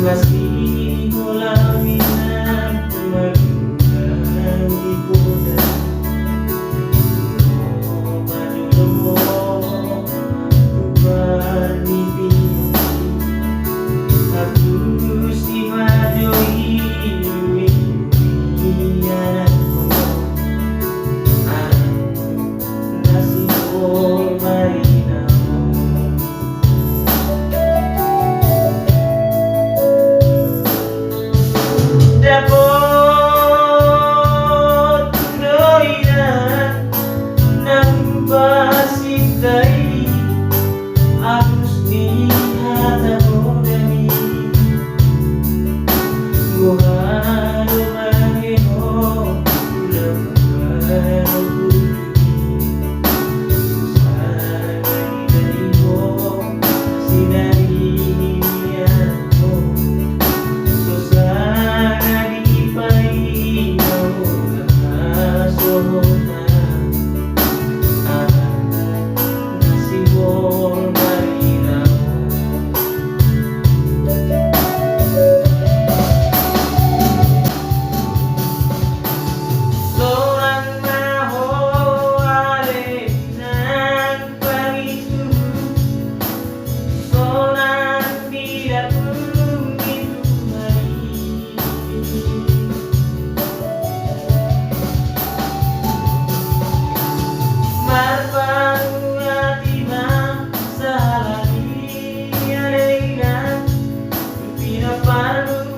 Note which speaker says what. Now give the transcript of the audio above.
Speaker 1: Masih mulaminan kumagunan di punan Madulemo kubani pinti Aku si madoi anakku Nasi bol marina Dapat doinan nang basintai Agus di hatamu demi Buhanu mangeho ulang baru Sangai darimu sinari niatmu Susana di painaw nakasohona Nasibol marinaw Seorang maho ale ng pangitu Seorang tidak begitu hari Marpang atima sa halali aleinan Pinaparang